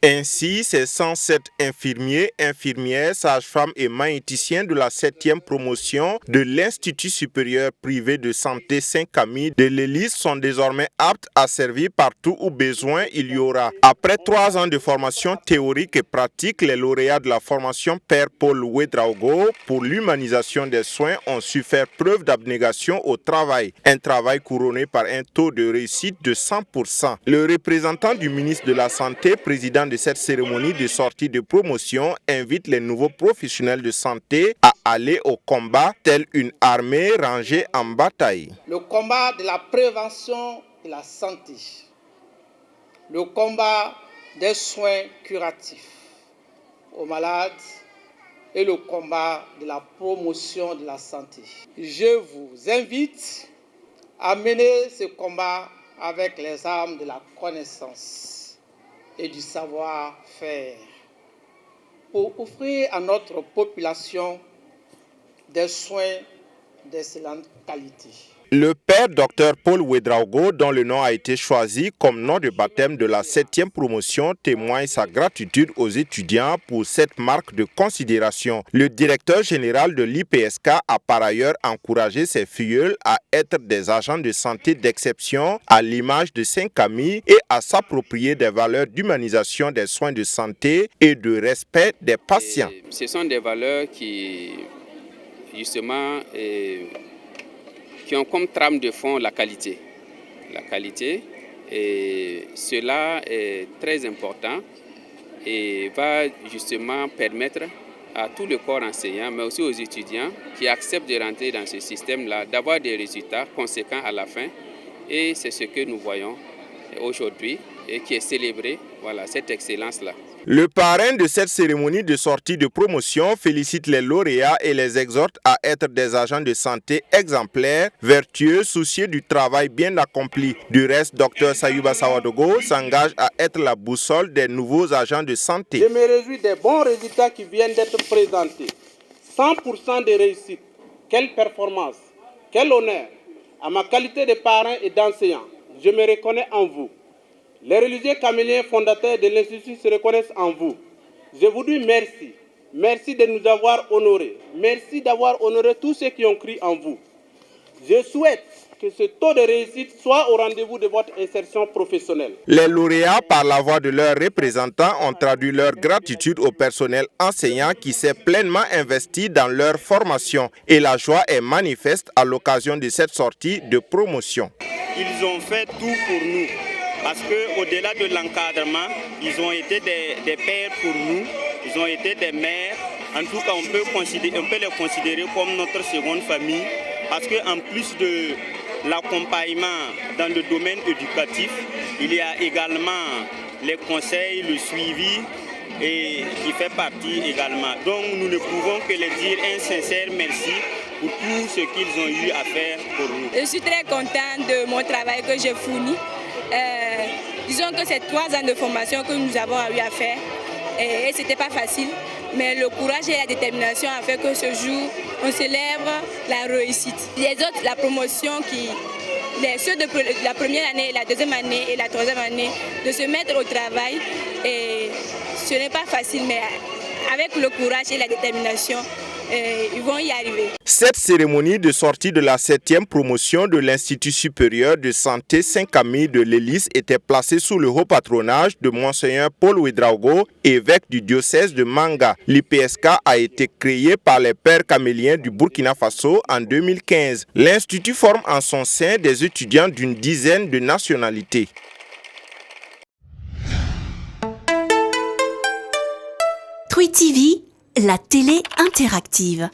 Ainsi, ces 107 infirmiers, infirmières, sages-femmes et maïticiens de la 7e promotion de l'Institut supérieur privé de santé Saint-Camille de l'Hélice sont désormais aptes à servir partout où besoin il y aura. Après 3 ans de formation théorique et pratique, les lauréats de la formation Père Paul Ouédraogo pour l'humanisation des soins ont su faire preuve d'abnégation au travail. Un travail couronné par un taux de réussite de 100%. Le représentant du ministre de la Santé, président de cette cérémonie de sortie de promotion, invite les nouveaux professionnels de santé à aller au combat telle une armée rangée en bataille. Le combat de la prévention de la santé, le combat des soins curatifs aux malades et le combat de la promotion de la santé. Je vous invite à mener ce combat avec les armes de la connaissance et du savoir-faire pour offrir à notre population des soins d'excellente qualité. Le père Dr Paul Ouédraogo, dont le nom a été choisi comme nom de baptême de la 7e promotion, témoigne sa gratitude aux étudiants pour cette marque de considération. Le directeur général de l'IPSK a par ailleurs encouragé ses filleuls à être des agents de santé d'exception à l'image de Saint-Camille et à s'approprier des valeurs d'humanisation des soins de santé et de respect des patients. Ce sont des valeurs qui, justement, qui ont comme trame de fond la qualité. La qualité, et cela est très important et va justement permettre à tout le corps enseignant, mais aussi aux étudiants qui acceptent de rentrer dans ce système-là, d'avoir des résultats conséquents à la fin. Et c'est ce que nous voyons aujourd'hui et qui est célébré, voilà, cette excellence-là. Le parrain de cette cérémonie de sortie de promotion félicite les lauréats et les exhorte à être des agents de santé exemplaires, vertueux, soucieux du travail bien accompli. Du reste, Dr Sayuba Sawadogo s'engage à être la boussole des nouveaux agents de santé. Je me réjouis des bons résultats qui viennent d'être présentés. 100% de réussite. Quelle performance, quel honneur. À ma qualité de parrain et d'enseignant, je me reconnais en vous. Les religieux caméliens fondateurs de l'Institut se reconnaissent en vous. Je vous dis merci. Merci de nous avoir honorés. Merci d'avoir honoré tous ceux qui ont cru en vous. Je souhaite que ce taux de réussite soit au rendez-vous de votre insertion professionnelle. Les lauréats, par la voix de leurs représentants, ont traduit leur gratitude au personnel enseignant qui s'est pleinement investi dans leur formation. Et la joie est manifeste à l'occasion de cette sortie de promotion. Ils ont fait tout pour nous. Parce qu'au-delà de l'encadrement, ils ont été des pères pour nous, ils ont été des mères. En tout cas, on peut les considérer comme notre seconde famille. Parce qu'en plus de l'accompagnement dans le domaine éducatif, il y a également les conseils, le suivi et qui fait partie également. Donc nous ne pouvons que les dire un sincère merci pour tout ce qu'ils ont eu à faire pour nous. Je suis très contente de mon travail que j'ai fourni. Disons que c'est 3 ans de formation que nous avons eu à faire et ce n'était pas facile, mais le courage et la détermination a fait que ce jour, on célèbre la réussite. Les autres, la promotion, ceux de la première année, la deuxième année et la troisième année, de se mettre au travail, et ce n'est pas facile, mais avec le courage et la détermination, ils vont y arriver. Cette cérémonie de sortie de la 7e promotion de l'Institut supérieur de santé Saint-Camille de l'Hélice était placée sous le haut patronage de Monseigneur Paul Ouédraogo, évêque du diocèse de Manga. L'IPSK a été créé par les pères caméliens du Burkina Faso en 2015. L'Institut forme en son sein des étudiants d'une dizaine de nationalités. Twi TV, la télé interactive.